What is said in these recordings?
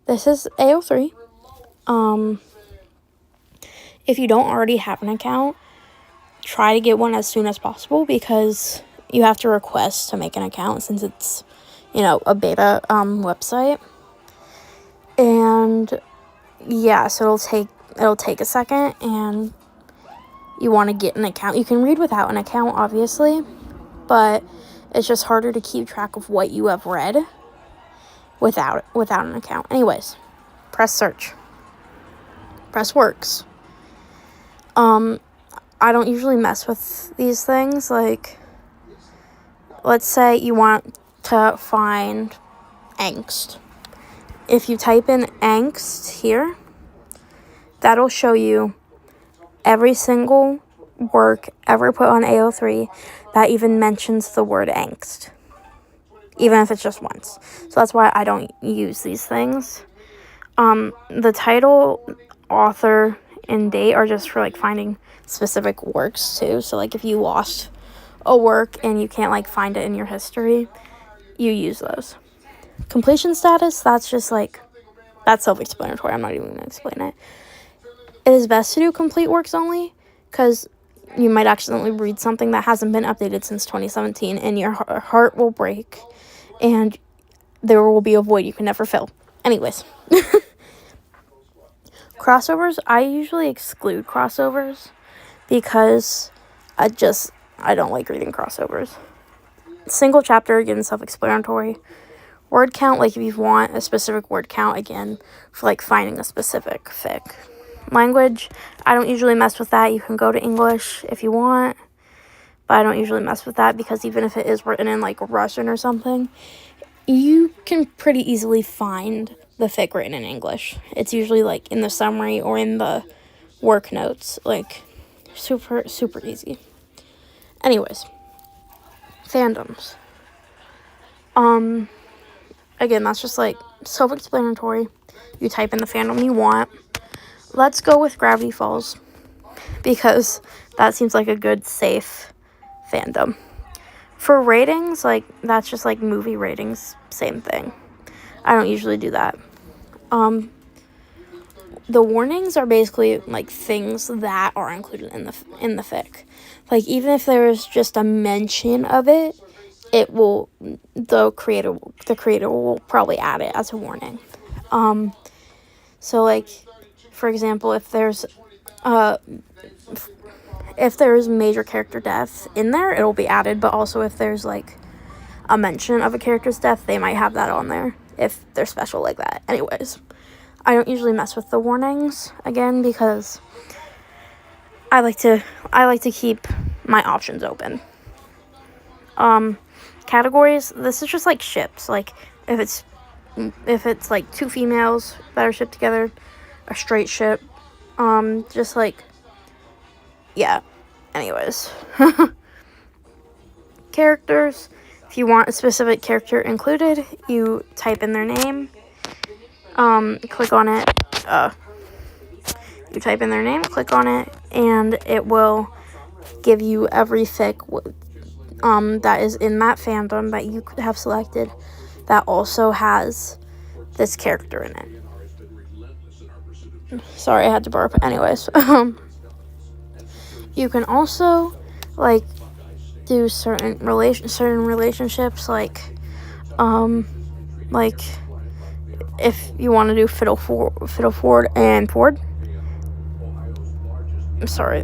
This is Ao3. If you don't already have an account, try to get one as soon as possible because you have to request to make an account since it's, a beta website. And yeah, so it'll take a second, and you want to get an account. You can read without an account, obviously, but it's just harder to keep track of what you have read without an account. Anyways, press search. Press works. I don't usually mess with these things. Like, let's say you want to find angst. If you type in angst here, that'll show you every single work ever put on Ao3 that even mentions the word angst, even if it's just once. So that's why I don't use these things. The title, author, and date are just for, finding specific works, too. So, if you lost a work and you can't, find it in your history, you use those. Completion status, that's just, that's self-explanatory. I'm not even going to explain it. It is best to do complete works only, because you might accidentally read something that hasn't been updated since 2017, and your heart will break, and there will be a void you can never fill. Anyways. Crossovers, I usually exclude crossovers because I don't like reading crossovers. Single chapter, again, self-explanatory. Word count, if you want a specific word count, again, for, finding a specific fic. Language, I don't usually mess with that. You can go to English if you want, but I don't usually mess with that because even if it is written in, Russian or something, you can pretty easily find the fic written in English. It's usually, in the summary or in the work notes. Super, super easy. Anyways. Fandoms. Again, that's just, self-explanatory. You type in the fandom you want. Let's go with Gravity Falls, because that seems like a good, safe fandom. For ratings, that's just, movie ratings, same thing. I don't usually do that. The warnings are basically, things that are included in the fic. Even if there is just a mention of it, the creator will probably add it as a warning. So, for example, if there's major character death in there, it'll be added, but also if there's, a mention of a character's death, they might have that on there if they're special like that. Anyways, I don't usually mess with the warnings, again, because I like to keep my options open. Categories, this is just, ships. If it's, two females that are shipped together, a straight ship, yeah, anyways. Characters, if you want a specific character included, you type in their name, click on it, you type in their name, click on it, and it will give you every fic that is in that fandom that you have selected that also has this character in it. Sorry, I had to burp. Anyways, you can also, do certain relationships, if you want to do Fiddleford and Ford. I'm sorry,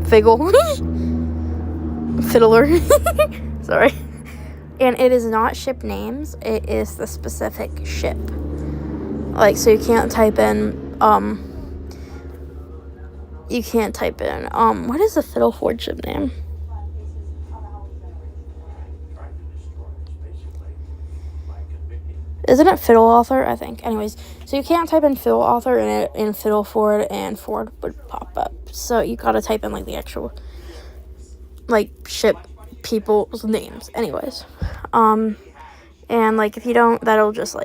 Figgle. Fiddler. Sorry. And it is not ship names, it is the specific ship. So you can't type in, what is the Fiddleford ship name? Isn't it Fiddle Author? I think. Anyways, so you can't type in Fiddle Author and Fiddleford and Ford would pop up. So you gotta type in, the actual, ship people's names. Anyways. And, if you don't, that'll just,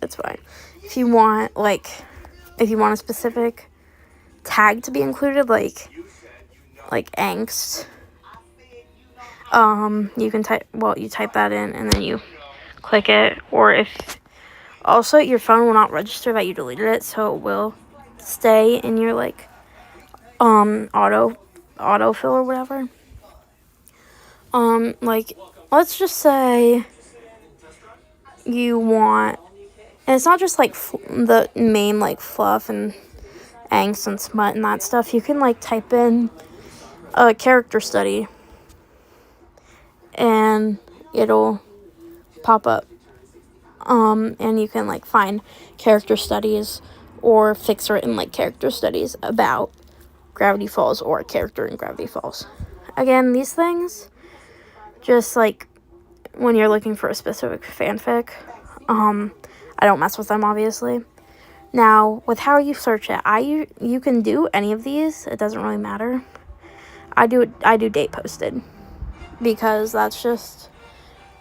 it's fine. If you want, a specific tag to be included, like angst, you can you type that in and then you click it, or if Also, your phone will not register that you deleted it, so it will stay in your like autofill or whatever. Like, let's just say you want, and it's not just like the main like fluff and angst and smut and that stuff. You can like type in a character study and it'll pop up. And you can like find character studies or fix written like character studies about Gravity Falls or a character in Gravity Falls. Again, these things, just like when you're looking for a specific fanfic, I don't mess with them, obviously. Now, with how you search it, you can do any of these. It doesn't really matter. I do date posted because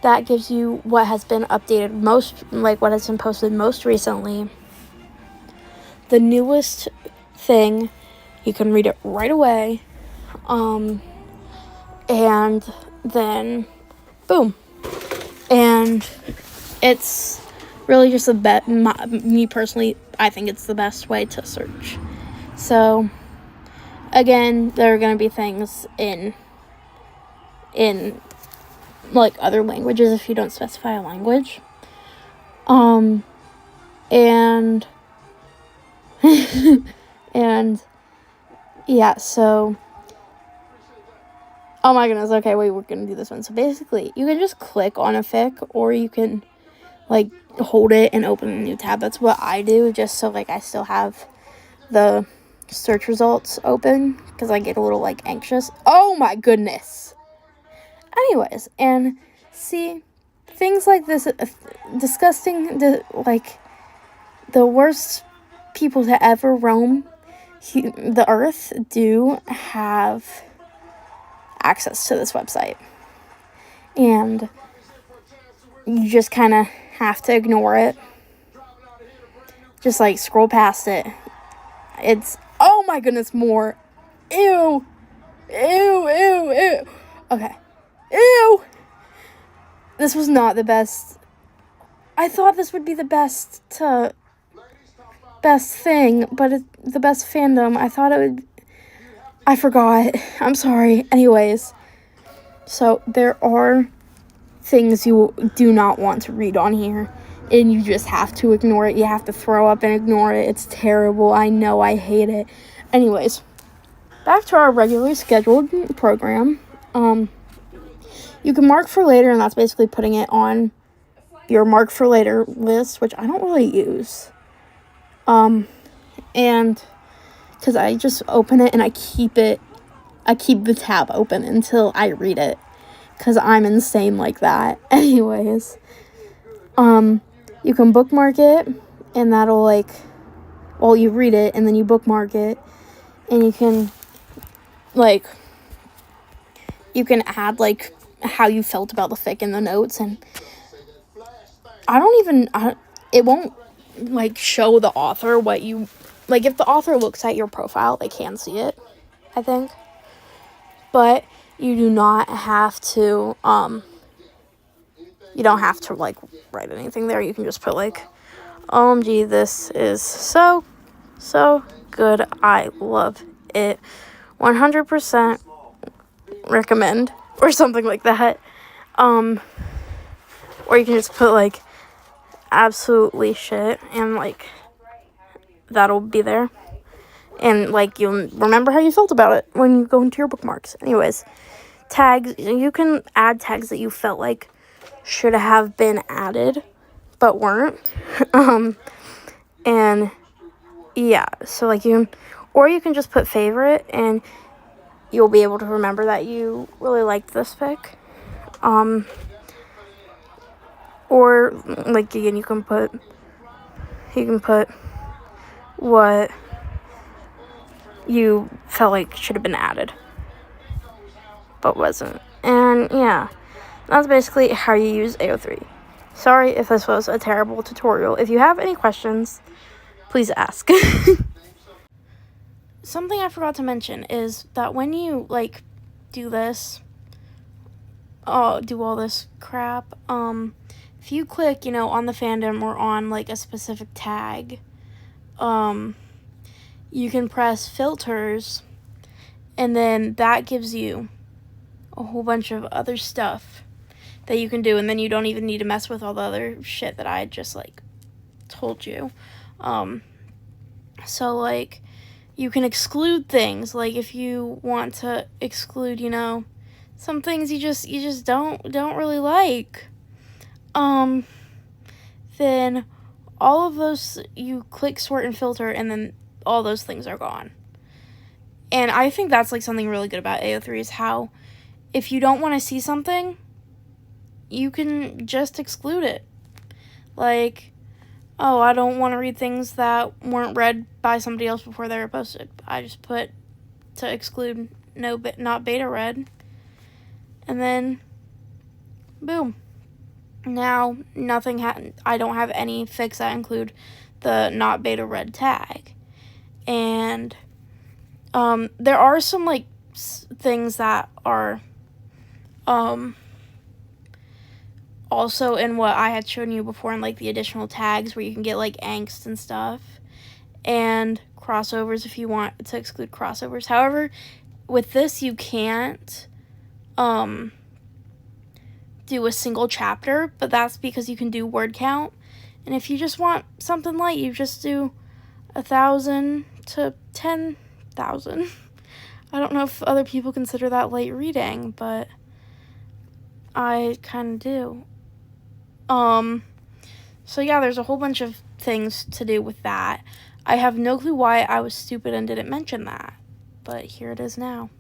that gives you what has been updated what has been posted most recently. The newest thing, you can read it right away. And then, boom. And it's really just me personally, I think it's the best way to search. So, again, there are going to be things in like other languages if you don't specify a language. And and yeah, so oh my goodness, okay, wait, we're gonna do this one. So basically, you can just click on a fic, or you can like hold it and open a new tab. That's what I do, just so like I still have the search results open, because I get a little like anxious. Oh my goodness. Anyways, and see, things like this, disgusting, the worst people to ever roam the earth do have access to this website. And you just kind of have to ignore it. Just like scroll past it. It's, oh my goodness, more. Ew. Ew, ew, ew. Okay. Ew! This was not the best. I thought this would be the best thing, but the best fandom. I thought it would. I forgot. I'm sorry. Anyways, so there are things you do not want to read on here, and you just have to ignore it. You have to throw up and ignore it. It's terrible. I know. I hate it. Anyways, back to our regularly scheduled program. You can mark for later, and that's basically putting it on your mark for later list, which I don't really use. And because I just open it and I keep the tab open until I read it, because I'm insane like that. Anyways, you can bookmark it, and that'll you read it, and then you bookmark it, and you can add how you felt about the fic in the notes, and it won't show the author what you if the author looks at your profile, they can see it, I think, but you do not have to write anything there. You can just put OMG, this is so good, I love it, 100% recommend, or something like that. Or you can just put absolutely shit, and that'll be there, and you'll remember how you felt about it when you go into your bookmarks. Anyways, tags, you can add tags that you felt should have been added but weren't. And yeah, so you can just put favorite, and you'll be able to remember that you really liked this fic. Or again, you can put what you felt should have been added but wasn't. And yeah, that's basically how you use Ao3. Sorry if this was a terrible tutorial. If you have any questions, please ask. Something I forgot to mention is that when you do this, do all this crap, if you click, you know, on the fandom or on like a specific tag, you can press filters, and then that gives you a whole bunch of other stuff that you can do, and then you don't even need to mess with all the other shit that I just like told you. So like you can exclude things, like if you want to exclude, you know, some things you just don't really like, then all of those, you click sort and filter, and then all those things are gone. And I think that's like something really good about AO3 is how if you don't want to see something, you can just exclude it. Like, oh, I don't want to read things that weren't read by somebody else before they were posted. I just put to exclude not beta read, and then boom. Now I don't have any fics that include the not beta read tag. And there are some like things that are also in what I had shown you before in like the additional tags where you can get like angst and stuff, and crossovers if you want to exclude crossovers. However, with this you can't do a single chapter, but that's because you can do word count. And if you just want something light, you just do 1,000 to 10,000. I don't know if other people consider that light reading, but I kind of do. So yeah, there's a whole bunch of things to do with that. I have no clue why I was stupid and didn't mention that, but here it is now.